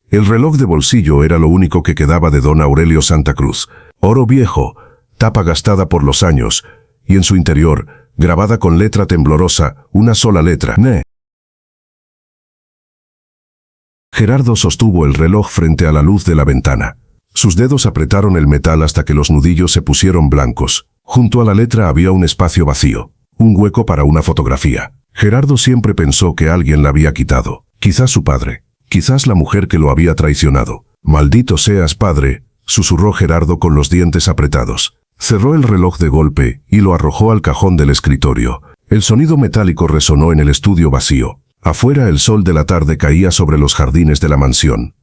El reloj de bolsillo era lo único que quedaba de don Aurelio Santa Cruz. Oro viejo, tapa gastada por los años, y en su interior, grabada con letra temblorosa, una sola letra, Ne. Gerardo sostuvo el reloj frente a la luz de la ventana. Sus dedos apretaron el metal hasta que los nudillos se pusieron blancos. Junto a la letra había un espacio vacío, un hueco para una fotografía. Gerardo siempre pensó que alguien la había quitado. Quizás su padre, quizás la mujer que lo había traicionado. «Maldito seas, padre», susurró Gerardo con los dientes apretados. Cerró el reloj de golpe y lo arrojó al cajón del escritorio. El sonido metálico resonó en el estudio vacío. Afuera el sol de la tarde caía sobre los jardines de la mansión.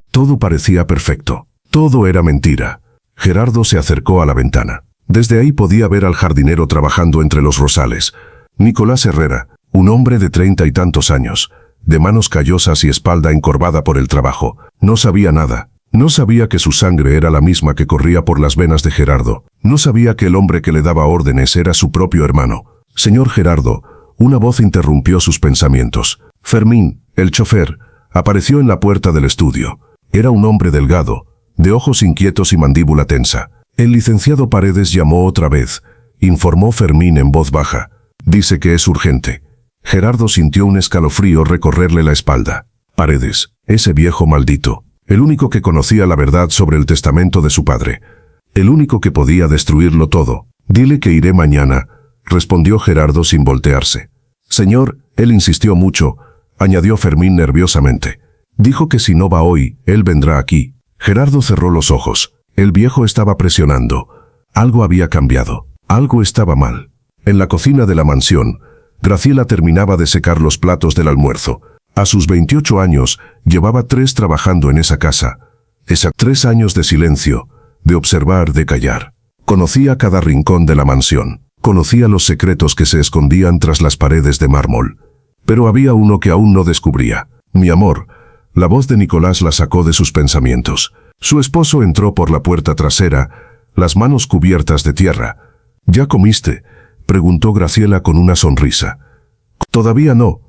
Todo parecía perfecto. Todo era mentira. Gerardo se acercó a la ventana. Desde ahí podía ver al jardinero trabajando entre los rosales. Nicolás Herrera, un hombre de 30 y tantos años, de manos callosas y espalda encorvada por el trabajo. No sabía nada. No sabía que su sangre era la misma que corría por las venas de Gerardo. No sabía que el hombre que le daba órdenes era su propio hermano. «Señor Gerardo», una voz interrumpió sus pensamientos. Fermín, el chofer, apareció en la puerta del estudio. Era un hombre delgado, de ojos inquietos y mandíbula tensa. «El licenciado Paredes llamó otra vez», informó Fermín en voz baja. «Dice que es urgente». Gerardo sintió un escalofrío recorrerle la espalda. Paredes, ese viejo maldito, el único que conocía la verdad sobre el testamento de su padre, el único que podía destruirlo todo. «Dile que iré mañana», respondió Gerardo sin voltearse. «Señor», él insistió mucho, añadió Fermín nerviosamente. «Dijo que si no va hoy, él vendrá aquí». Gerardo cerró los ojos. El viejo estaba presionando. Algo había cambiado. Algo estaba mal. En la cocina de la mansión, Graciela terminaba de secar los platos del almuerzo. A sus 28 años, llevaba 3 trabajando en esa casa. 3 años de silencio, de observar, de callar. Conocía cada rincón de la mansión. Conocía los secretos que se escondían tras las paredes de mármol. Pero había uno que aún no descubría. «Mi amor», la voz de Nicolás la sacó de sus pensamientos. Su esposo entró por la puerta trasera, las manos cubiertas de tierra. «¿Ya comiste?», preguntó Graciela con una sonrisa. «Todavía no»,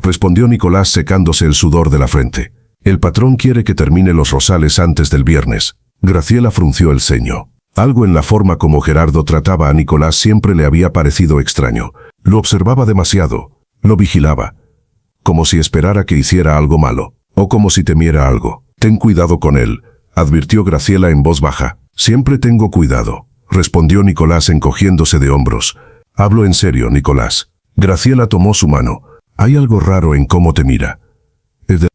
respondió Nicolás secándose el sudor de la frente. «El patrón quiere que termine los rosales antes del viernes». Graciela frunció el ceño. Algo en la forma como Gerardo trataba a Nicolás siempre le había parecido extraño. Lo observaba demasiado, lo vigilaba, como si esperara que hiciera algo malo, o como si temiera algo. «Ten cuidado con él», advirtió Graciela en voz baja. «Siempre tengo cuidado», respondió Nicolás encogiéndose de hombros. «Hablo en serio, Nicolás». Graciela tomó su mano. «Hay algo raro en cómo te mira».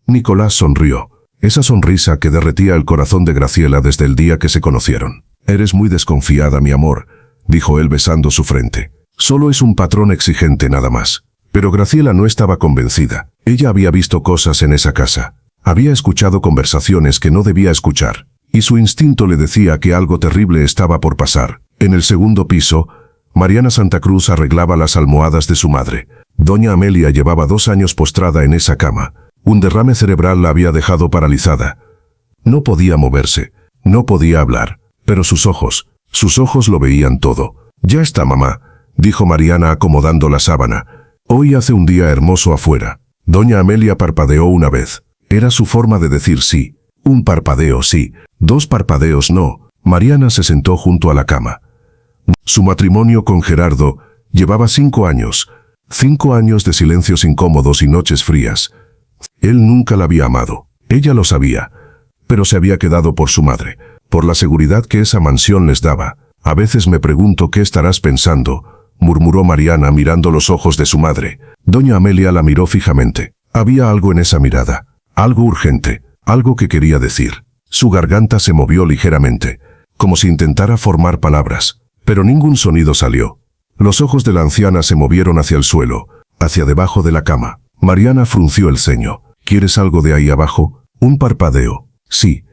Nicolás sonrió. Esa sonrisa que derretía el corazón de Graciela desde el día que se conocieron. «Eres muy desconfiada, mi amor», dijo él besando su frente. «Solo es un patrón exigente nada más». Pero Graciela no estaba convencida. Ella había visto cosas en esa casa. Había escuchado conversaciones que no debía escuchar. Y su instinto le decía que algo terrible estaba por pasar. En el segundo piso, Mariana Santa Cruz arreglaba las almohadas de su madre. Doña Amelia llevaba 2 años postrada en esa cama. Un derrame cerebral la había dejado paralizada. No podía moverse, no podía hablar, pero sus ojos lo veían todo. «Ya está, mamá», dijo Mariana acomodando la sábana. «Hoy hace un día hermoso afuera». Doña Amelia parpadeó una vez. Era su forma de decir sí. Un parpadeo sí, 2 parpadeos no. Mariana se sentó junto a la cama. Su matrimonio con Gerardo llevaba 5 años. 5 años de silencios incómodos y noches frías. Él nunca la había amado. Ella lo sabía. Pero se había quedado por su madre, por la seguridad que esa mansión les daba. «A veces me pregunto qué estarás pensando», murmuró Mariana mirando los ojos de su madre. Doña Amelia la miró fijamente. Había algo en esa mirada. Algo urgente. Algo que quería decir. Su garganta se movió ligeramente, como si intentara formar palabras. Pero ningún sonido salió. Los ojos de la anciana se movieron hacia el suelo, hacia debajo de la cama. Mariana frunció el ceño. «¿Quieres algo de ahí abajo?» Un parpadeo. «Sí».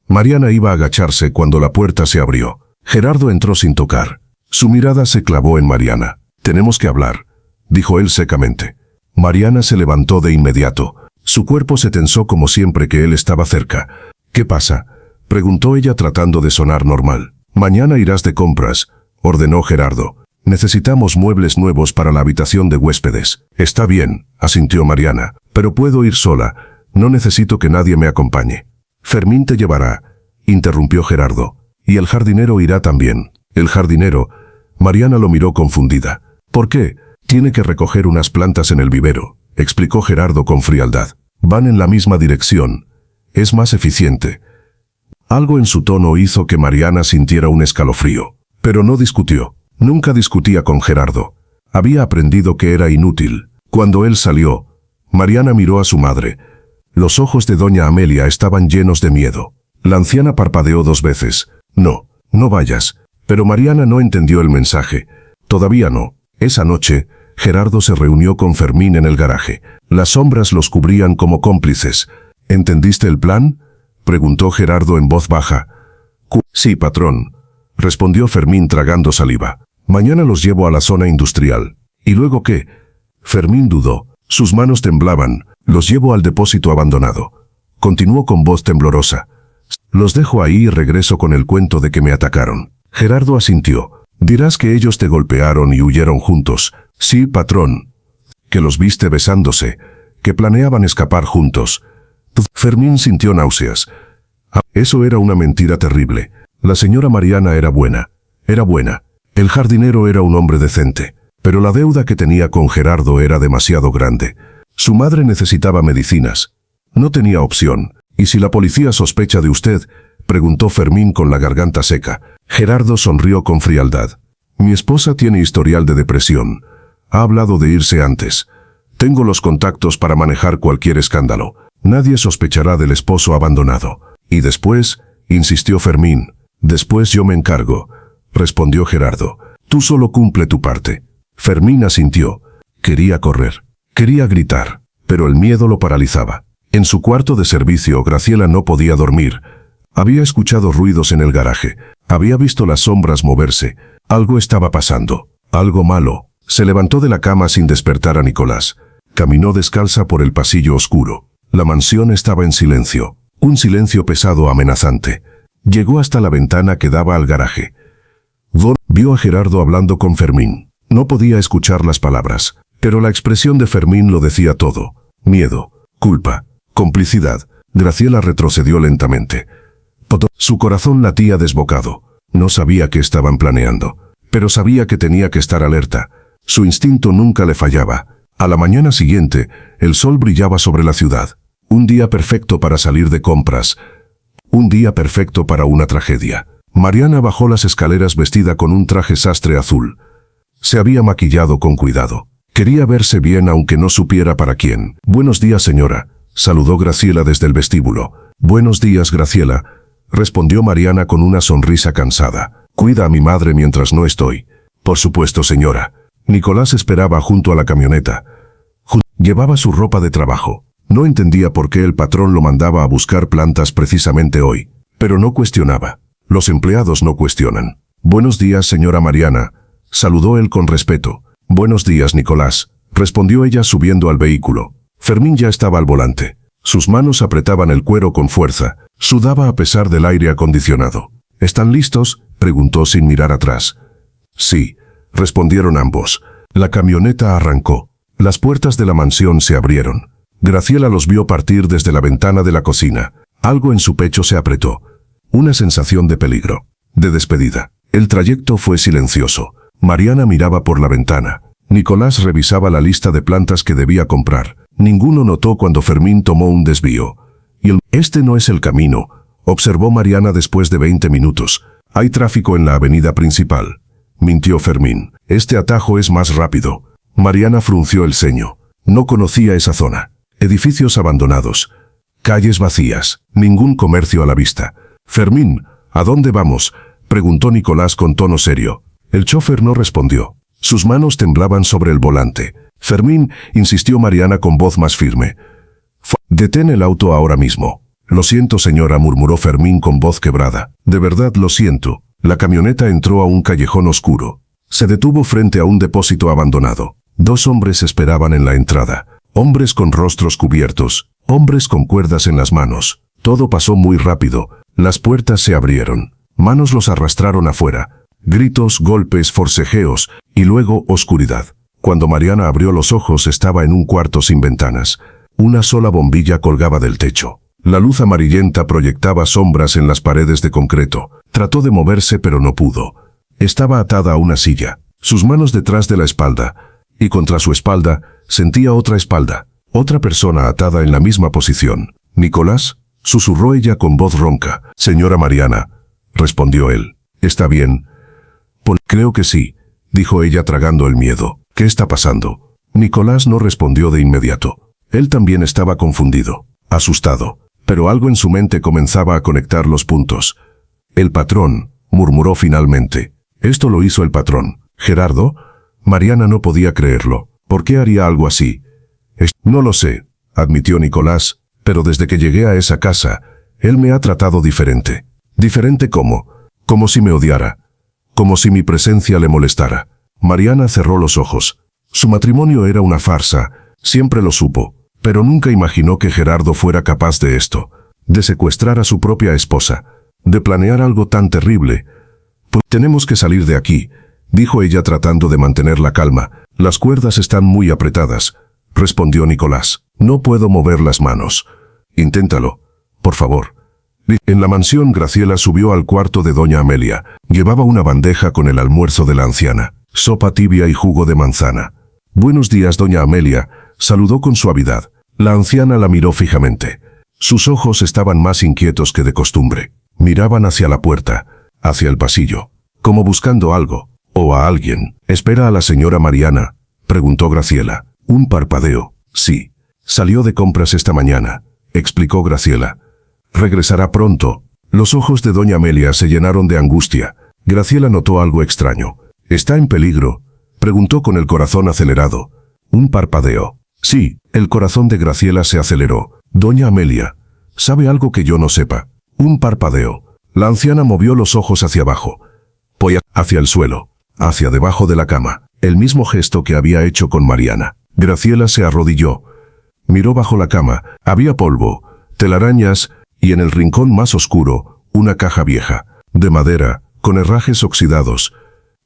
Mariana iba a agacharse cuando la puerta se abrió. Gerardo entró sin tocar. Su mirada se clavó en Mariana. «Tenemos que hablar», dijo él secamente. Mariana se levantó de inmediato. Su cuerpo se tensó como siempre que él estaba cerca. «¿Qué pasa?», preguntó ella tratando de sonar normal. «Mañana irás de compras», ordenó Gerardo. «Necesitamos muebles nuevos para la habitación de huéspedes». «Está bien», asintió Mariana. «Pero puedo ir sola. No necesito que nadie me acompañe. Fermín te llevará, interrumpió Gerardo. Y el jardinero irá también. ¿El jardinero? Mariana lo miró confundida. ¿Por qué? Tiene que recoger unas plantas en el vivero, explicó Gerardo con frialdad. Van en la misma dirección. Es más eficiente. Algo en su tono hizo que Mariana sintiera un escalofrío. Pero no discutió. Nunca discutía con Gerardo. Había aprendido que era inútil. Cuando él salió, Mariana miró a su madre. Los ojos de doña Amelia estaban llenos de miedo. La anciana parpadeó 2 veces. No, no vayas. Pero Mariana no entendió el mensaje. Todavía no. Esa noche, Gerardo se reunió con Fermín en el garaje. Las sombras los cubrían como cómplices. ¿Entendiste el plan?, preguntó Gerardo en voz baja. Sí, patrón, respondió Fermín tragando saliva. Mañana los llevo a la zona industrial. ¿Y luego qué? Fermín dudó. Sus manos temblaban. Los llevo al depósito abandonado. Continuó con voz temblorosa. Los dejo ahí y regreso con el cuento de que me atacaron. Gerardo asintió. Dirás que ellos te golpearon y huyeron juntos. Sí, patrón. Que los viste besándose. Que planeaban escapar juntos. Fermín sintió náuseas. Eso era una mentira terrible. La señora Mariana era buena. Era buena. El jardinero era un hombre decente. Pero la deuda que tenía con Gerardo era demasiado grande. Su madre necesitaba medicinas. No tenía opción. ¿Y si la policía sospecha de usted?, preguntó Fermín con la garganta seca. Gerardo sonrió con frialdad. Mi esposa tiene historial de depresión. Ha hablado de irse antes. Tengo los contactos para manejar cualquier escándalo. Nadie sospechará del esposo abandonado. Y después, insistió Fermín. Después yo me encargo, respondió Gerardo. Tú solo cumple tu parte. Fermín asintió. Quería correr. Quería gritar. Pero el miedo lo paralizaba. En su cuarto de servicio, Graciela no podía dormir. Había escuchado ruidos en el garaje. Había visto las sombras moverse. Algo estaba pasando. Algo malo. Se levantó de la cama sin despertar a Nicolás. Caminó descalza por el pasillo oscuro. La mansión estaba en silencio. Un silencio pesado amenazante. Llegó hasta la ventana que daba al garaje. Vio a Gerardo hablando con Fermín. No podía escuchar las palabras, pero la expresión de Fermín lo decía todo. Miedo, culpa, complicidad. Graciela retrocedió lentamente. Su corazón latía desbocado. No sabía qué estaban planeando, pero sabía que tenía que estar alerta. Su instinto nunca le fallaba. A la mañana siguiente, el sol brillaba sobre la ciudad. Un día perfecto para salir de compras. Un día perfecto para una tragedia. Mariana bajó las escaleras vestida con un traje sastre azul. Se había maquillado con cuidado. Quería verse bien aunque no supiera para quién. Buenos días, señora, saludó Graciela desde el vestíbulo. Buenos días, Graciela, respondió Mariana con una sonrisa cansada. Cuida a mi madre mientras no estoy. Por supuesto, señora. Nicolás esperaba junto a la camioneta. Llevaba su ropa de trabajo. No entendía por qué el patrón lo mandaba a buscar plantas precisamente hoy, pero no cuestionaba. Los empleados no cuestionan. Buenos días, señora Mariana, saludó él con respeto. Buenos días, Nicolás, respondió ella subiendo al vehículo. Fermín ya estaba al volante. Sus manos apretaban el cuero con fuerza. Sudaba a pesar del aire acondicionado. ¿Están listos?, preguntó sin mirar atrás. Sí, respondieron ambos. La camioneta arrancó. Las puertas de la mansión se abrieron. Graciela los vio partir desde la ventana de la cocina. Algo en su pecho se apretó. Una sensación de peligro, de despedida. El trayecto fue silencioso. Mariana miraba por la ventana. Nicolás revisaba la lista de plantas que debía comprar. Ninguno notó cuando Fermín tomó un desvío. Este no es el camino, observó Mariana después de 20 minutos. Hay tráfico en la avenida principal. Mintió Fermín. Este atajo es más rápido. Mariana frunció el ceño. No conocía esa zona. Edificios abandonados. Calles vacías. Ningún comercio a la vista. Fermín, ¿a dónde vamos?, preguntó Nicolás con tono serio. El chofer no respondió. Sus manos temblaban sobre el volante. Fermín, insistió Mariana con voz más firme. Detén el auto ahora mismo. Lo siento, señora, murmuró Fermín con voz quebrada. De verdad lo siento. La camioneta entró a un callejón oscuro. Se detuvo frente a un depósito abandonado. 2 hombres esperaban en la entrada. Hombres con rostros cubiertos. Hombres con cuerdas en las manos. Todo pasó muy rápido. Las puertas se abrieron. Manos los arrastraron afuera. Gritos, golpes, forcejeos, y luego oscuridad. Cuando Mariana abrió los ojos estaba en un cuarto sin ventanas. Una sola bombilla colgaba del techo. La luz amarillenta proyectaba sombras en las paredes de concreto. Trató de moverse pero no pudo. Estaba atada a una silla, sus manos detrás de la espalda, y contra su espalda sentía otra espalda, otra persona atada en la misma posición. «¿Nicolás?», susurró ella con voz ronca. «Señora Mariana», respondió él. «¿Está bien?». «Creo que sí», dijo ella tragando el miedo. «¿Qué está pasando?». Nicolás no respondió de inmediato. Él también estaba confundido, asustado, pero algo en su mente comenzaba a conectar los puntos. «El patrón», murmuró finalmente. «Esto lo hizo el patrón». «¿Gerardo?». Mariana no podía creerlo. ¿Por qué haría algo así? «No lo sé», admitió Nicolás, «pero desde que llegué a esa casa, él me ha tratado diferente». «¿Diferente cómo?». «Como si me odiara. Como si mi presencia le molestara». Mariana cerró los ojos. Su matrimonio era una farsa, siempre lo supo, pero nunca imaginó que Gerardo fuera capaz de esto, de secuestrar a su propia esposa, de planear algo tan terrible. «Pues tenemos que salir de aquí», dijo ella tratando de mantener la calma. «Las cuerdas están muy apretadas», respondió Nicolás. «No puedo mover las manos». «Inténtalo, por favor». En la mansión, Graciela subió al cuarto de doña Amelia. Llevaba una bandeja con el almuerzo de la anciana, sopa tibia y jugo de manzana. «Buenos días, doña Amelia», saludó con suavidad. La anciana la miró fijamente. Sus ojos estaban más inquietos que de costumbre. Miraban hacia la puerta, hacia el pasillo, como buscando algo, o a alguien. «¿Espera a la señora Mariana?», preguntó Graciela. Un parpadeo. «Sí. Salió de compras esta mañana», explicó Graciela. «Regresará pronto». Los ojos de doña Amelia se llenaron de angustia. Graciela notó algo extraño. «¿Está en peligro?», preguntó con el corazón acelerado. Un parpadeo. Sí, el corazón de Graciela se aceleró. «Doña Amelia, ¿sabe algo que yo no sepa?». Un parpadeo. La anciana movió los ojos hacia abajo. Hacia el suelo, hacia debajo de la cama. El mismo gesto que había hecho con Mariana. Graciela se arrodilló. Miró bajo la cama. Había polvo, telarañas, y en el rincón más oscuro, una caja vieja, de madera, con herrajes oxidados.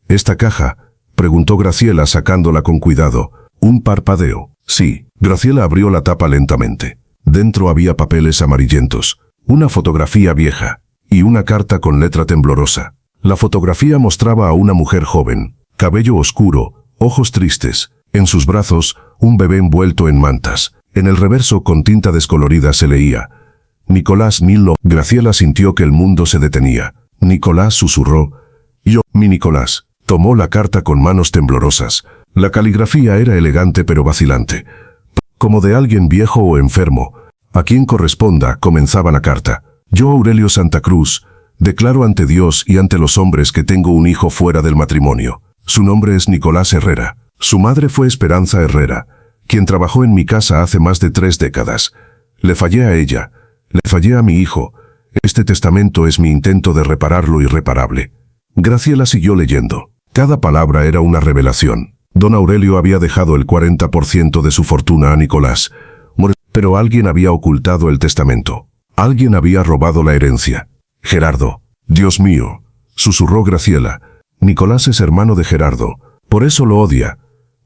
«¿Esta caja?», preguntó Graciela sacándola con cuidado. Un parpadeo. Sí. Graciela abrió la tapa lentamente. Dentro había papeles amarillentos, una fotografía vieja, y una carta con letra temblorosa. La fotografía mostraba a una mujer joven, cabello oscuro, ojos tristes, en sus brazos, un bebé envuelto en mantas. En el reverso con tinta descolorida se leía: «Nicolás Nilo». Graciela sintió que el mundo se detenía. Nicolás susurró: «Yo, mi Nicolás». Tomó la carta con manos temblorosas. La caligrafía era elegante pero vacilante, como de alguien viejo o enfermo. «A quien corresponda», comenzaba la carta. «Yo, Aurelio Santa Cruz, declaro ante Dios y ante los hombres que tengo un hijo fuera del matrimonio. Su nombre es Nicolás Herrera. Su madre fue Esperanza Herrera, quien trabajó en mi casa hace más de 3 décadas. Le fallé a ella, le fallé a mi hijo. Este testamento es mi intento de reparar lo irreparable». Graciela siguió leyendo. Cada palabra era una revelación. Don Aurelio había dejado el 40% de su fortuna a Nicolás, pero alguien había ocultado el testamento. Alguien había robado la herencia. «Gerardo». «Dios mío», susurró Graciela. «Nicolás es hermano de Gerardo. Por eso lo odia.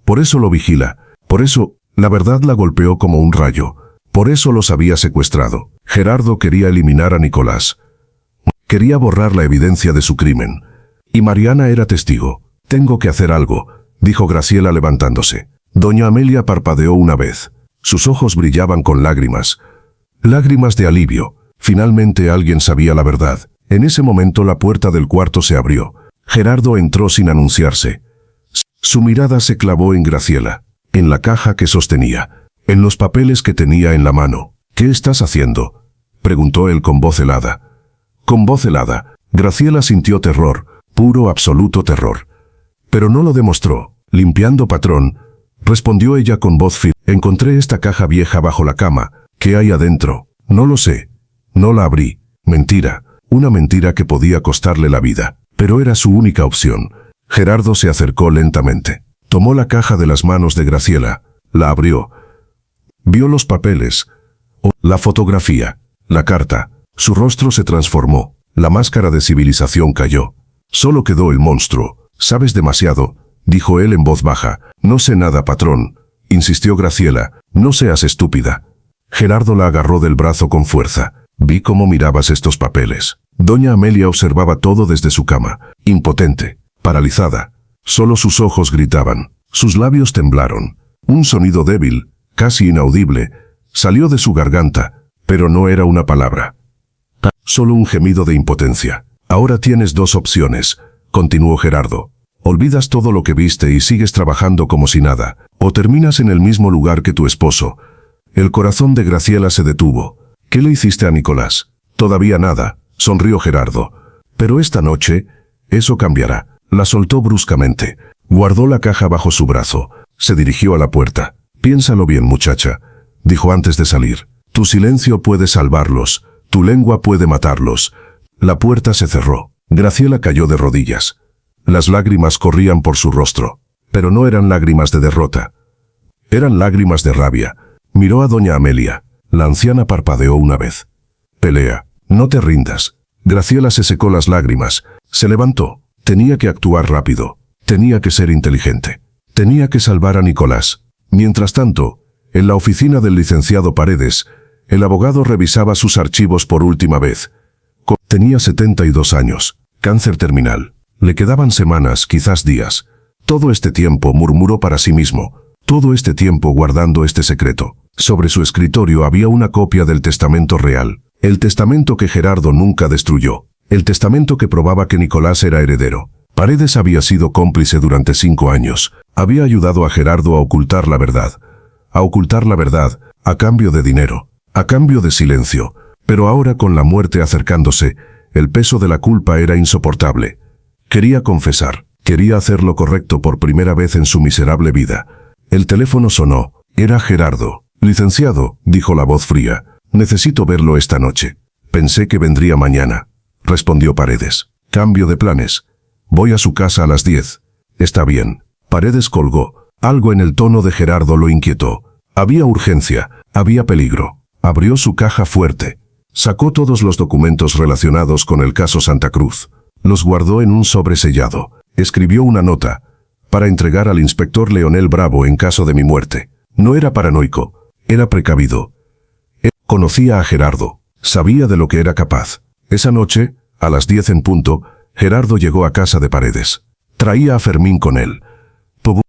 Por eso lo vigila. Por eso, la verdad la golpeó como un rayo. Por eso los había secuestrado». Gerardo quería eliminar a Nicolás. Quería borrar la evidencia de su crimen. Y Mariana era testigo. «Tengo que hacer algo», dijo Graciela levantándose. Doña Amelia parpadeó una vez. Sus ojos brillaban con lágrimas. Lágrimas de alivio. Finalmente alguien sabía la verdad. En ese momento la puerta del cuarto se abrió. Gerardo entró sin anunciarse. Su mirada se clavó en Graciela, en la caja que sostenía, en los papeles que tenía en la mano. «¿Qué estás haciendo?», preguntó él con voz helada. Con voz helada, Graciela sintió terror, puro absoluto terror. Pero no lo demostró. «Limpiando, patrón», respondió ella con voz firme. «Encontré esta caja vieja bajo la cama. ¿Qué hay adentro?». «No lo sé. No la abrí». Mentira. Una mentira que podía costarle la vida. Pero era su única opción. Gerardo se acercó lentamente. Tomó la caja de las manos de Graciela. La abrió. Vio los papeles. La fotografía. La carta. Su rostro se transformó. La máscara de civilización cayó. Solo quedó el monstruo. «Sabes demasiado», dijo él en voz baja. «No sé nada, patrón», insistió Graciela. «No seas estúpida». Gerardo la agarró del brazo con fuerza. Vi cómo mirabas estos papeles. Doña Amelia observaba todo desde su cama, impotente, paralizada. Solo sus ojos gritaban, sus labios temblaron. Un sonido débil, casi inaudible, salió de su garganta, pero no era una palabra. Solo un gemido de impotencia. Ahora tienes dos opciones, continuó Gerardo. Olvidas todo lo que viste y sigues trabajando como si nada, o terminas en el mismo lugar que tu esposo. El corazón de Graciela se detuvo. ¿Qué le hiciste a Nicolás? Todavía nada, sonrió Gerardo. Pero esta noche, eso cambiará. La soltó bruscamente. Guardó la caja bajo su brazo. Se dirigió a la puerta. Piénsalo bien, muchacha, dijo antes de salir. Tu silencio puede salvarlos. Tu lengua puede matarlos. La puerta se cerró. Graciela cayó de rodillas. Las lágrimas corrían por su rostro. Pero no eran lágrimas de derrota. Eran lágrimas de rabia. Miró a doña Amelia. La anciana parpadeó una vez. Pelea. No te rindas. Graciela se secó las lágrimas. Se levantó. Tenía que actuar rápido. Tenía que ser inteligente. Tenía que salvar a Nicolás. Mientras tanto, en la oficina del licenciado Paredes, el abogado revisaba sus archivos por última vez. Tenía 72 años. Cáncer terminal. Le quedaban semanas, quizás días. Todo este tiempo, murmuró para sí mismo. Todo este tiempo guardando este secreto. Sobre su escritorio había una copia del testamento real. El testamento que Gerardo nunca destruyó. El testamento que probaba que Nicolás era heredero. Paredes había sido cómplice durante 5 años. Había ayudado a Gerardo a ocultar la verdad. A ocultar la verdad, a cambio de dinero. A cambio de silencio. Pero ahora, con la muerte acercándose, el peso de la culpa era insoportable. Quería confesar. Quería hacer lo correcto por primera vez en su miserable vida. El teléfono sonó. Era Gerardo. Licenciado, dijo la voz fría. Necesito verlo esta noche. Pensé que vendría mañana, respondió Paredes. Cambio de planes. Voy a su casa a las 10. Está bien. Paredes colgó. Algo en el tono de Gerardo lo inquietó. Había urgencia. Había peligro. Abrió su caja fuerte. Sacó todos los documentos relacionados con el caso Santa Cruz. Los guardó en un sobre sellado. Escribió una nota. Para entregar al inspector Leonel Bravo en caso de mi muerte. No era paranoico. Era precavido. Él conocía a Gerardo. Sabía de lo que era capaz. Esa noche, a las 10 en punto, Gerardo llegó a casa de Paredes. Traía a Fermín con él.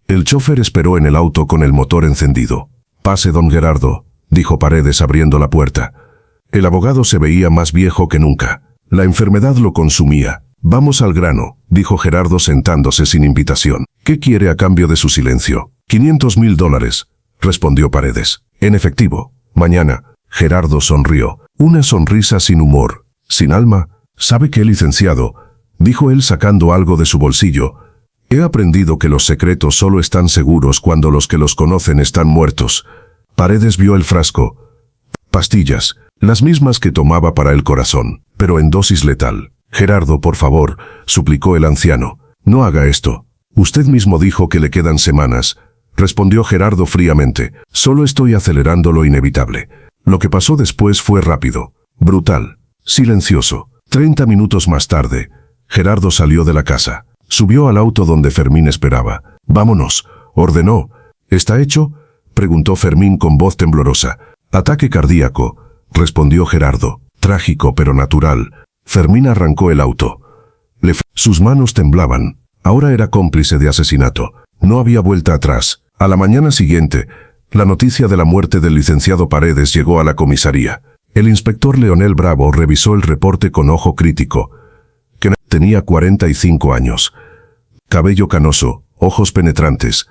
El chofer esperó en el auto con el motor encendido. Pase, don Gerardo, dijo Paredes abriendo la puerta. El abogado se veía más viejo que nunca. La enfermedad lo consumía. Vamos al grano, dijo Gerardo sentándose sin invitación. ¿Qué quiere a cambio de su silencio? $500,000, respondió Paredes. En efectivo. Mañana. Gerardo sonrió. Una sonrisa sin humor, sin alma. ¿Sabe qué, licenciado?, dijo él sacando algo de su bolsillo. He aprendido que los secretos solo están seguros cuando los que los conocen están muertos. Paredes vio el frasco. Pastillas, las mismas que tomaba para el corazón, pero en dosis letal. Gerardo, por favor, suplicó el anciano. No haga esto. Usted mismo dijo que le quedan semanas, respondió Gerardo fríamente. Solo estoy acelerando lo inevitable. Lo que pasó después fue rápido, brutal, silencioso. 30 minutos más tarde, Gerardo salió de la casa. Subió al auto donde Fermín esperaba. Vámonos, ordenó. ¿Está hecho?, preguntó Fermín con voz temblorosa. Ataque cardíaco, respondió Gerardo. Trágico pero natural. Fermín arrancó el auto. Sus manos temblaban. Ahora era cómplice de asesinato. No había vuelta atrás. A la mañana siguiente, la noticia de la muerte del licenciado Paredes llegó a la comisaría. El inspector Leonel Bravo revisó el reporte con ojo crítico. Tenía 45 años. Cabello canoso, ojos penetrantes.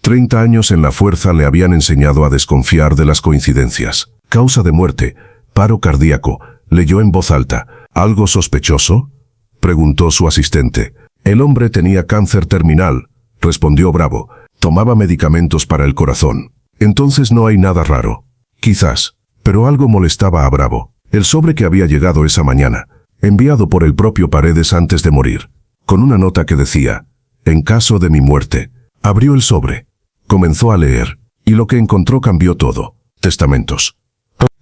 30 años en la fuerza le habían enseñado a desconfiar de las coincidencias. Causa de muerte, paro cardíaco, leyó en voz alta. ¿Algo sospechoso?, preguntó su asistente. El hombre tenía cáncer terminal, respondió Bravo. Tomaba medicamentos para el corazón. Entonces no hay nada raro. Quizás, pero algo molestaba a Bravo. El sobre que había llegado esa mañana, enviado por el propio Paredes antes de morir, con una nota que decía, en caso de mi muerte. Abrió el sobre. Comenzó a leer, y lo que encontró cambió todo. Testamentos,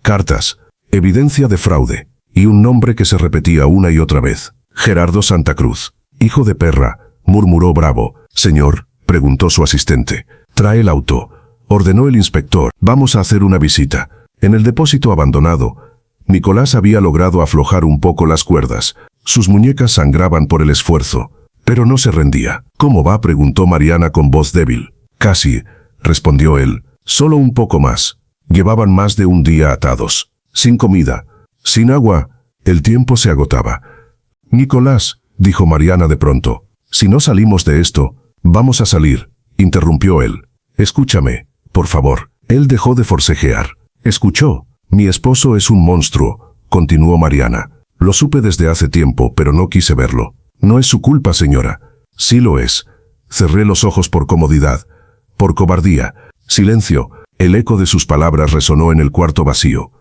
cartas, evidencia de fraude, y un nombre que se repetía una y otra vez. Gerardo Santa Cruz. Hijo de perra, murmuró Bravo. Señor, preguntó su asistente. Trae el auto, ordenó el inspector. Vamos a hacer una visita. En el depósito abandonado, Nicolás había logrado aflojar un poco las cuerdas. Sus muñecas sangraban por el esfuerzo, pero no se rendía. ¿Cómo va?, preguntó Mariana con voz débil. Casi, respondió él. Solo un poco más. Llevaban más de un día atados. Sin comida, sin agua, el tiempo se agotaba. Nicolás, dijo Mariana de pronto, si no salimos de esto, vamos a salir, interrumpió él. Escúchame, por favor. Él dejó de forcejear. Escuchó. Mi esposo es un monstruo, continuó Mariana. Lo supe desde hace tiempo, pero no quise verlo. No es su culpa, señora. Sí lo es. Cerré los ojos por comodidad, por cobardía. Silencio. El eco de sus palabras resonó en el cuarto vacío.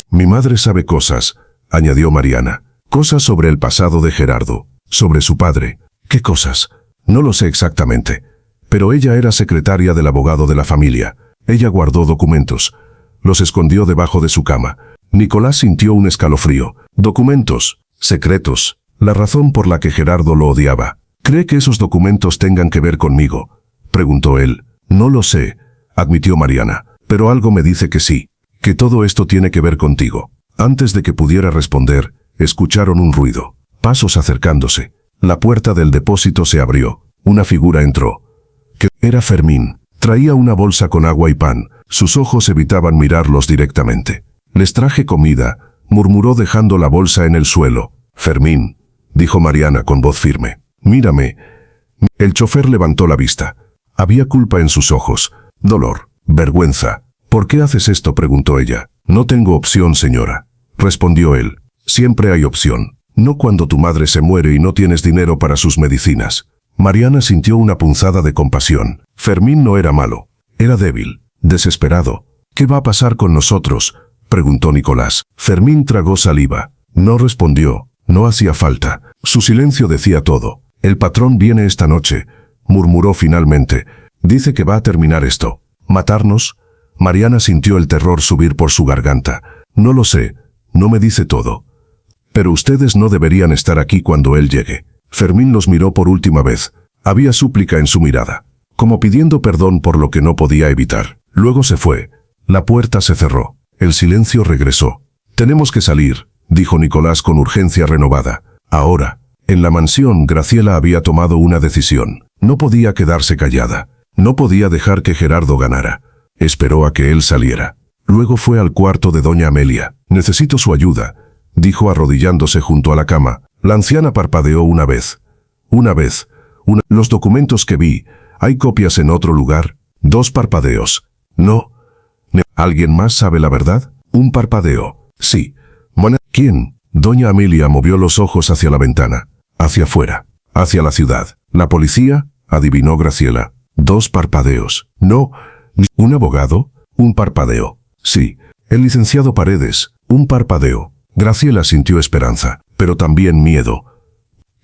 Mi madre sabe cosas, añadió Mariana. Cosas sobre el pasado de Gerardo, sobre su padre. ¿Qué cosas? No lo sé exactamente. Pero ella era secretaria del abogado de la familia. Ella guardó documentos. Los escondió debajo de su cama. Nicolás sintió un escalofrío. Documentos, secretos, la razón por la que Gerardo lo odiaba. ¿Cree que esos documentos tengan que ver conmigo?, preguntó él. No lo sé, admitió Mariana, pero algo me dice que sí, que todo esto tiene que ver contigo. Antes de que pudiera responder, escucharon un ruido. Pasos acercándose. La puerta del depósito se abrió. Una figura entró. Que era Fermín. Traía una bolsa con agua y pan. Sus ojos evitaban mirarlos directamente. Les traje comida, murmuró dejando la bolsa en el suelo. Fermín, dijo Mariana con voz firme. Mírame. El chofer levantó la vista. Había culpa en sus ojos. Dolor. Vergüenza. ¿Por qué haces esto?, preguntó ella. No tengo opción, señora, respondió él. Siempre hay opción. No cuando tu madre se muere y no tienes dinero para sus medicinas. Mariana sintió una punzada de compasión. Fermín no era malo. Era débil, desesperado. ¿Qué va a pasar con nosotros?, preguntó Nicolás. Fermín tragó saliva. No respondió. No hacía falta. Su silencio decía todo. El patrón viene esta noche, murmuró finalmente. Dice que va a terminar esto. ¿Matarnos? Mariana sintió el terror subir por su garganta. No lo sé. No me dice todo. Pero ustedes no deberían estar aquí cuando él llegue. Fermín los miró por última vez. Había súplica en su mirada, como pidiendo perdón por lo que no podía evitar. Luego se fue. La puerta se cerró. El silencio regresó. Tenemos que salir, dijo Nicolás con urgencia renovada. Ahora. En la mansión, Graciela había tomado una decisión. No podía quedarse callada. No podía dejar que Gerardo ganara. Esperó a que él saliera. Luego fue al cuarto de doña Amelia. Necesito su ayuda, dijo arrodillándose junto a la cama. La anciana parpadeó una vez. Los documentos que vi, ¿hay copias en otro lugar? 2 parpadeos. No. ¿Alguien más sabe la verdad? Un parpadeo. Sí. ¿Quién? Doña Amelia movió los ojos hacia la ventana. Hacia afuera. Hacia la ciudad. ¿La policía?, adivinó Graciela. 2 parpadeos. No. ¿Un abogado? Un parpadeo. Sí. El licenciado Paredes. Un parpadeo. Graciela sintió esperanza, pero también miedo.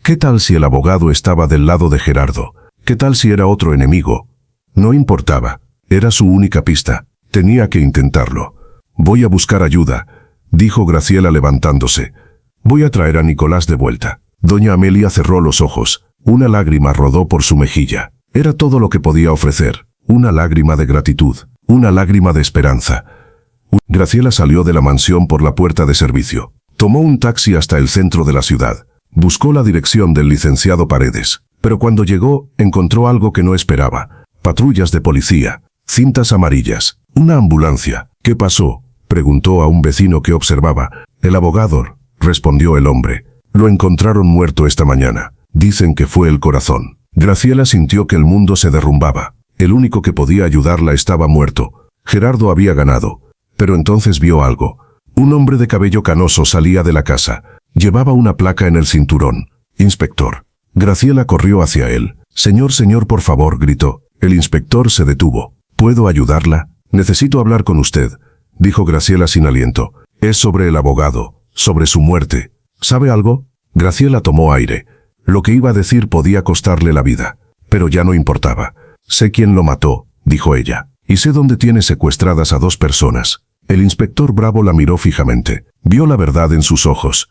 ¿Qué tal si el abogado estaba del lado de Gerardo? ¿Qué tal si era otro enemigo? No importaba. Era su única pista. Tenía que intentarlo. Voy a buscar ayuda, dijo Graciela levantándose. Voy a traer a Nicolás de vuelta. Doña Amelia cerró los ojos. Una lágrima rodó por su mejilla. Era todo lo que podía ofrecer. Una lágrima de gratitud. Una lágrima de esperanza. Graciela salió de la mansión por la puerta de servicio. Tomó un taxi hasta el centro de la ciudad. Buscó la dirección del licenciado Paredes. Pero cuando llegó, encontró algo que no esperaba. Patrullas de policía. Cintas amarillas. Una ambulancia. ¿Qué pasó?, preguntó a un vecino que observaba. El abogado, respondió el hombre. Lo encontraron muerto esta mañana. Dicen que fue el corazón. Graciela sintió que el mundo se derrumbaba. El único que podía ayudarla estaba muerto. Gerardo había ganado. Pero entonces vio algo. Un hombre de cabello canoso salía de la casa. Llevaba una placa en el cinturón. Inspector. Graciela corrió hacia él. Señor, por favor, gritó. El inspector se detuvo. ¿Puedo ayudarla? Necesito hablar con usted, dijo Graciela sin aliento. Es sobre el abogado, sobre su muerte. ¿Sabe algo? Graciela tomó aire. Lo que iba a decir podía costarle la vida, pero ya no importaba. Sé quién lo mató, dijo ella, y sé dónde tiene secuestradas a 2 personas. El inspector Bravo la miró fijamente. Vio la verdad en sus ojos.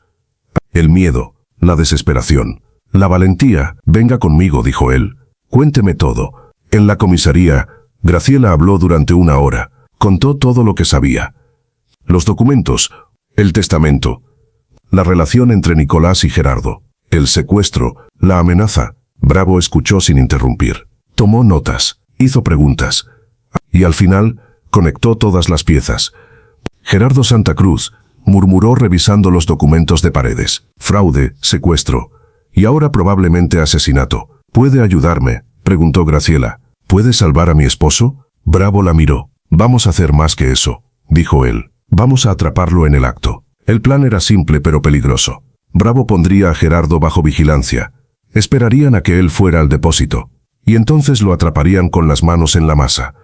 El miedo, la desesperación, la valentía. Venga conmigo, dijo él. Cuénteme todo. En la comisaría, Graciela habló durante 1 hora. Contó todo lo que sabía. Los documentos, el testamento, la relación entre Nicolás y Gerardo, el secuestro, la amenaza. Bravo escuchó sin interrumpir. Tomó notas, hizo preguntas. Y al final, conectó todas las piezas. Gerardo Santa Cruz, murmuró revisando los documentos de Paredes. Fraude, secuestro. Y ahora probablemente asesinato. ¿Puede ayudarme?, preguntó Graciela. ¿Puede salvar a mi esposo? Bravo la miró. Vamos a hacer más que eso, dijo él. Vamos a atraparlo en el acto. El plan era simple pero peligroso. Bravo pondría a Gerardo bajo vigilancia. Esperarían a que él fuera al depósito. Y entonces lo atraparían con las manos en la masa.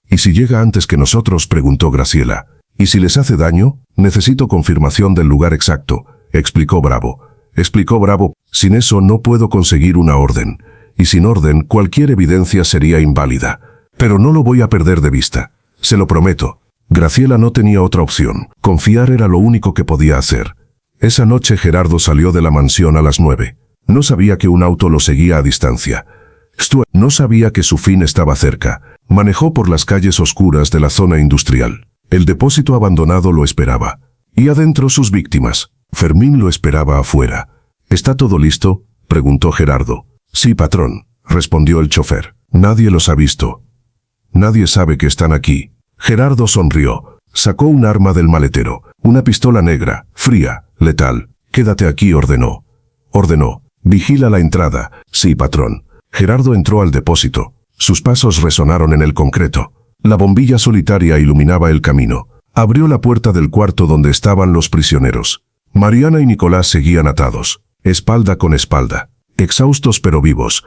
¿Y si llega antes que nosotros?, preguntó Graciela. ¿Y si les hace daño? Necesito confirmación del lugar exacto, explicó Bravo. Sin eso no puedo conseguir una orden. Y sin orden, cualquier evidencia sería inválida. Pero no lo voy a perder de vista. Se lo prometo. Graciela no tenía otra opción. Confiar era lo único que podía hacer. Esa noche Gerardo salió de la mansión a las 9. No sabía que un auto lo seguía a distancia. No sabía que su fin estaba cerca. Manejó por las calles oscuras de la zona industrial. El depósito abandonado lo esperaba. Y adentro sus víctimas. Fermín lo esperaba afuera. ¿Está todo listo?, preguntó Gerardo. Sí, patrón, respondió el chofer. Nadie los ha visto. Nadie sabe que están aquí. Gerardo sonrió. Sacó un arma del maletero. Una pistola negra, fría, letal. Quédate aquí, ordenó. Vigila la entrada. Sí, patrón. Gerardo entró al depósito. Sus pasos resonaron en el concreto. La bombilla solitaria iluminaba el camino. Abrió la puerta del cuarto donde estaban los prisioneros. Mariana y Nicolás seguían atados, espalda con espalda, exhaustos pero vivos.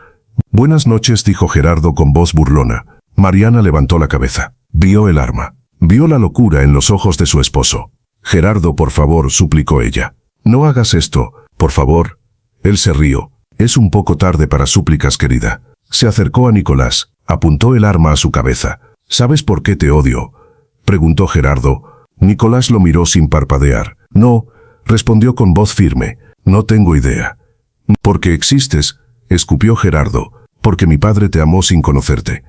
Buenas noches, dijo Gerardo con voz burlona. Mariana levantó la cabeza. Vio el arma. Vio la locura en los ojos de su esposo. Gerardo, por favor, suplicó ella. No hagas esto, por favor. Él se rió. Es un poco tarde para súplicas, querida. Se acercó a Nicolás, apuntó el arma a su cabeza. ¿Sabes por qué te odio?, preguntó Gerardo. Nicolás lo miró sin parpadear. No, respondió con voz firme. No tengo idea. Porque existes, escupió Gerardo. Porque mi padre te amó sin conocerte.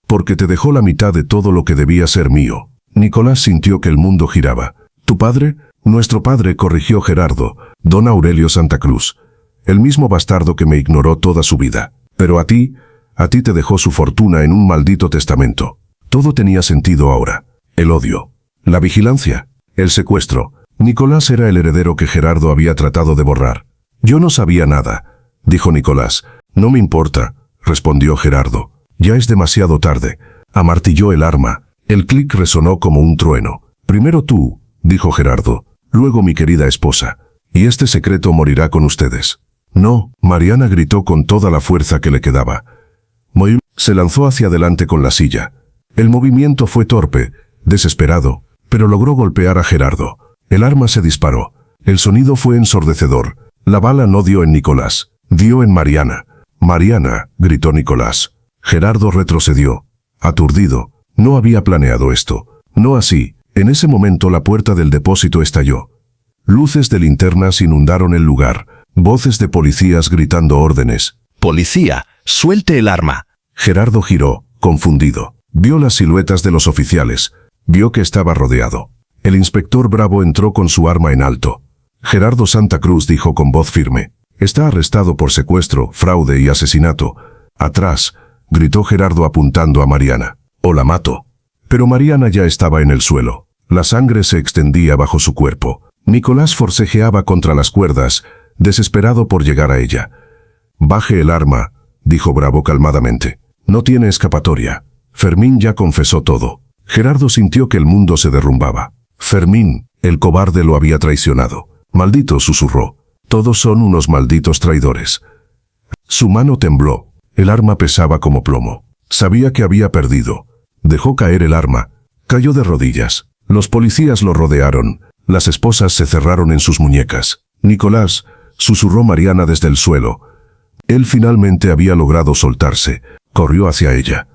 Porque te dejó la mitad de todo lo que debía ser mío. Nicolás sintió que el mundo giraba. ¿Tu padre? Nuestro padre, corrigió Gerardo. Don Aurelio Santa Cruz. El mismo bastardo que me ignoró toda su vida. Pero a ti te dejó su fortuna en un maldito testamento. Todo tenía sentido ahora. El odio. La vigilancia. El secuestro. Nicolás era el heredero que Gerardo había tratado de borrar. Yo no sabía nada, dijo Nicolás. No me importa, respondió Gerardo. Ya es demasiado tarde. Amartilló el arma. El clic resonó como un trueno. Primero tú, dijo Gerardo. Luego mi querida esposa. Y este secreto morirá con ustedes. No, Mariana gritó con toda la fuerza que le quedaba. Moy se lanzó hacia adelante con la silla. El movimiento fue torpe, desesperado, pero logró golpear a Gerardo. El arma se disparó. El sonido fue ensordecedor. La bala no dio en Nicolás, dio en Mariana. Mariana, gritó Nicolás. Gerardo retrocedió, aturdido. No había planeado esto. No así. En ese momento la puerta del depósito estalló. Luces de linternas inundaron el lugar. Voces de policías gritando órdenes. Policía, suelte el arma. Gerardo giró, confundido. Vio las siluetas de los oficiales. Vio que estaba rodeado. El inspector Bravo entró con su arma en alto. Gerardo Santa Cruz dijo con voz firme. Está arrestado por secuestro, fraude y asesinato. Atrás, gritó Gerardo apuntando a Mariana. O la mato. Pero Mariana ya estaba en el suelo. La sangre se extendía bajo su cuerpo. Nicolás forcejeaba contra las cuerdas, desesperado por llegar a ella. Baje el arma, dijo Bravo calmadamente. No tiene escapatoria. Fermín ya confesó todo. Gerardo sintió que el mundo se derrumbaba. Fermín, el cobarde, lo había traicionado. Maldito, susurró. Todos son unos malditos traidores. Su mano tembló. El arma pesaba como plomo. Sabía que había perdido. Dejó caer el arma. Cayó de rodillas. Los policías lo rodearon. Las esposas se cerraron en sus muñecas. Nicolás, susurró Mariana desde el suelo. Él finalmente había logrado soltarse. Corrió hacia ella.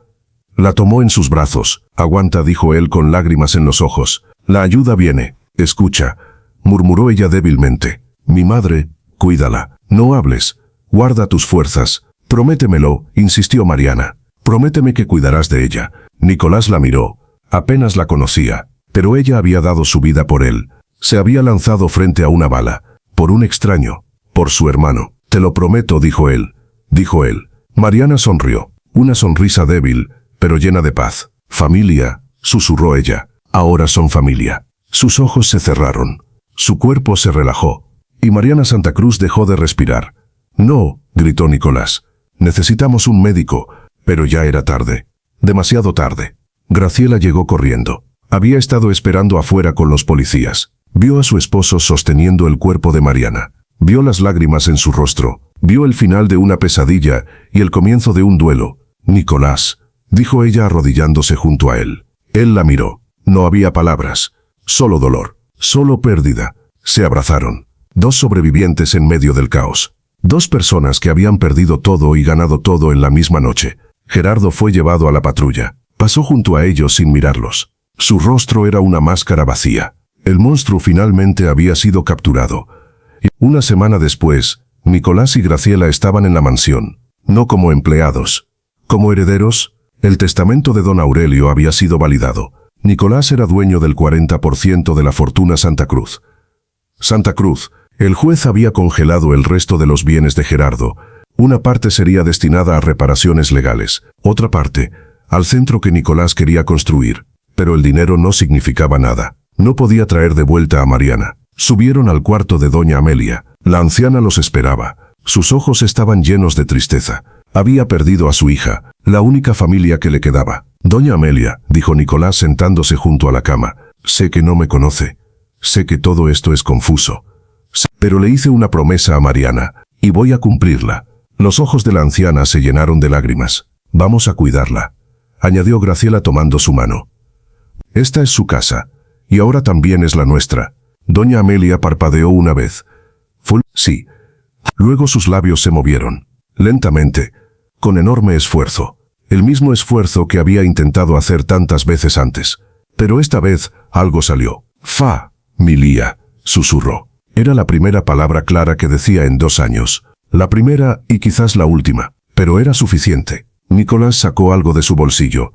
La tomó en sus brazos. Aguanta, dijo él con lágrimas en los ojos. La ayuda viene. Escucha, murmuró ella débilmente. Mi madre, cuídala. No hables. Guarda tus fuerzas. Prométemelo, insistió Mariana. Prométeme que cuidarás de ella. Nicolás la miró. Apenas la conocía. pero ella había dado su vida por él. Se había lanzado frente a una bala, por un extraño, por su hermano. Te lo prometo, dijo él. Mariana sonrió, una sonrisa débil, pero llena de paz. Familia, susurró ella. Ahora son familia. Sus ojos se cerraron. Su cuerpo se relajó. Y Mariana Santa Cruz dejó de respirar. No, gritó Nicolás. Necesitamos un médico. Pero ya era tarde. Demasiado tarde. Graciela llegó corriendo. Había estado esperando afuera con los policías. Vio a su esposo sosteniendo el cuerpo de Mariana. Vio las lágrimas en su rostro. Vio el final de una pesadilla y el comienzo de un duelo. Nicolás, dijo ella arrodillándose junto a él. Él la miró. No había palabras. Solo dolor. Solo pérdida. Se abrazaron. Dos sobrevivientes en medio del caos. Dos personas que habían perdido todo y ganado todo en la misma noche. Gerardo fue llevado a la patrulla. Pasó junto a ellos sin mirarlos. Su rostro era una máscara vacía. El monstruo finalmente había sido capturado. Y una semana después, Nicolás y Graciela estaban en la mansión. No como empleados. Como herederos, el testamento de don Aurelio había sido validado. Nicolás era dueño del 40% de la fortuna Santa Cruz. Santa Cruz, el juez había congelado el resto de los bienes de Gerardo. Una parte sería destinada a reparaciones legales, otra parte, al centro que Nicolás quería construir. Pero el dinero no significaba nada. No podía traer de vuelta a Mariana. Subieron al cuarto de doña Amelia. La anciana los esperaba. Sus ojos estaban llenos de tristeza. Había perdido a su hija, la única familia que le quedaba. Doña Amelia, dijo Nicolás sentándose junto a la cama, sé que no me conoce. Sé que todo esto es confuso. Pero le hice una promesa a Mariana, y voy a cumplirla. Los ojos de la anciana se llenaron de lágrimas. Vamos a cuidarla, añadió Graciela tomando su mano. Esta es su casa, y ahora también es la nuestra. Doña Amelia parpadeó una vez. Sí. Luego sus labios se movieron. Lentamente, con enorme esfuerzo. El mismo esfuerzo que había intentado hacer tantas veces antes. Pero esta vez, algo salió. Familia, susurró. Era la primera palabra clara que decía en 2 años. La primera y quizás la última. Pero era suficiente. Nicolás sacó algo de su bolsillo.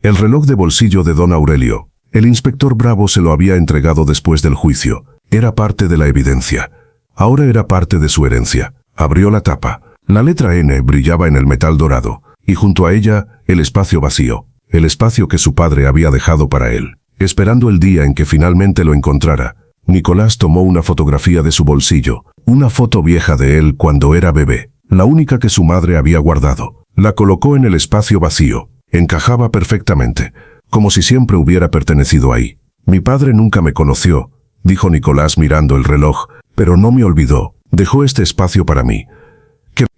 El reloj de bolsillo de don Aurelio. El inspector Bravo se lo había entregado después del juicio. Era parte de la evidencia. Ahora era parte de su herencia. Abrió la tapa. La letra N brillaba en el metal dorado, y junto a ella, el espacio vacío. El espacio que su padre había dejado para él. Esperando el día en que finalmente lo encontrara, Nicolás tomó una fotografía de su bolsillo, una foto vieja de él cuando era bebé, la única que su madre había guardado. La colocó en el espacio vacío. Encajaba perfectamente, como si siempre hubiera pertenecido ahí. Mi padre nunca me conoció, dijo Nicolás mirando el reloj, pero no me olvidó. Dejó este espacio para mí.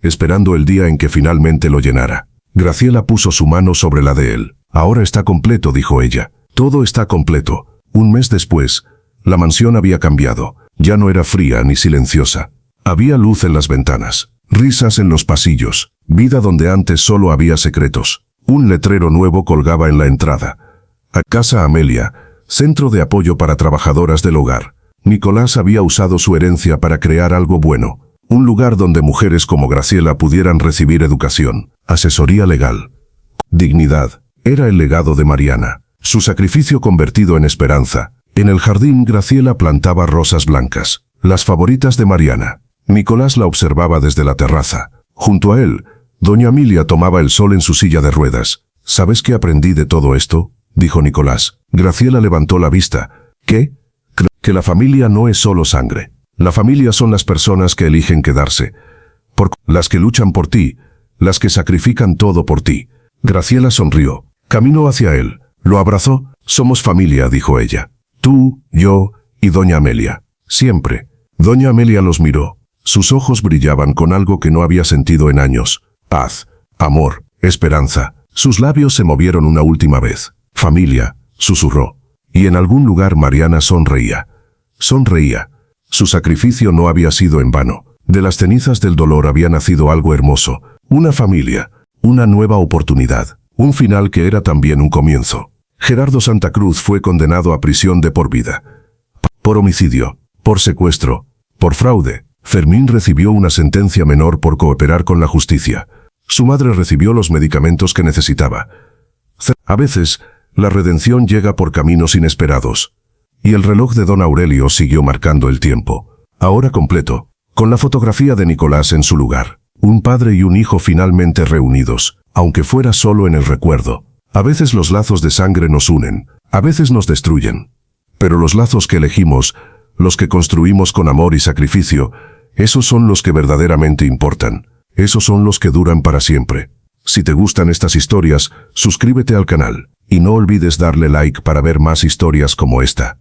Esperando el día en que finalmente lo llenara. Graciela puso su mano sobre la de él. Ahora está completo, dijo ella. Todo está completo. Un mes después, la mansión había cambiado. Ya no era fría ni silenciosa. Había luz en las ventanas, risas en los pasillos, vida donde antes solo había secretos. Un letrero nuevo colgaba en la entrada. A Casa Amelia, centro de apoyo para trabajadoras del hogar. Nicolás había usado su herencia para crear algo bueno. Un lugar donde mujeres como Graciela pudieran recibir educación, asesoría legal. Dignidad. Era el legado de Mariana. Su sacrificio convertido en esperanza. En el jardín Graciela plantaba rosas blancas, las favoritas de Mariana. Nicolás la observaba desde la terraza. Junto a él, doña Amelia tomaba el sol en su silla de ruedas. ¿Sabes qué aprendí de todo esto?, dijo Nicolás. Graciela levantó la vista. ¿Qué? Que la familia no es solo sangre. La familia son las personas que eligen quedarse. Las que luchan por ti, las que sacrifican todo por ti. Graciela sonrió. Caminó hacia él. Lo abrazó. Somos familia, dijo ella. Tú, yo y doña Amelia. Siempre. Doña Amelia los miró. Sus ojos brillaban con algo que no había sentido en años. Paz, amor, esperanza. Sus labios se movieron una última vez. Familia, susurró. Y en algún lugar Mariana sonreía. Sonreía. Su sacrificio no había sido en vano. De las cenizas del dolor había nacido algo hermoso. Una familia. Una nueva oportunidad. Un final que era también un comienzo. Gerardo Santa Cruz fue condenado a prisión de por vida. Por homicidio. Por secuestro. Por fraude. Fermín recibió una sentencia menor por cooperar con la justicia. Su madre recibió los medicamentos que necesitaba. A veces, La redención llega por caminos inesperados. Y el reloj de don Aurelio siguió marcando el tiempo, ahora completo, con la fotografía de Nicolás en su lugar. Un padre y un hijo finalmente reunidos, aunque fuera solo en el recuerdo. A veces los lazos de sangre nos unen, a veces nos destruyen. Pero los lazos que elegimos, los que construimos con amor y sacrificio, esos son los que verdaderamente importan. Esos son los que duran para siempre. Si te gustan estas historias, suscríbete al canal. Y no olvides darle like para ver más historias como esta.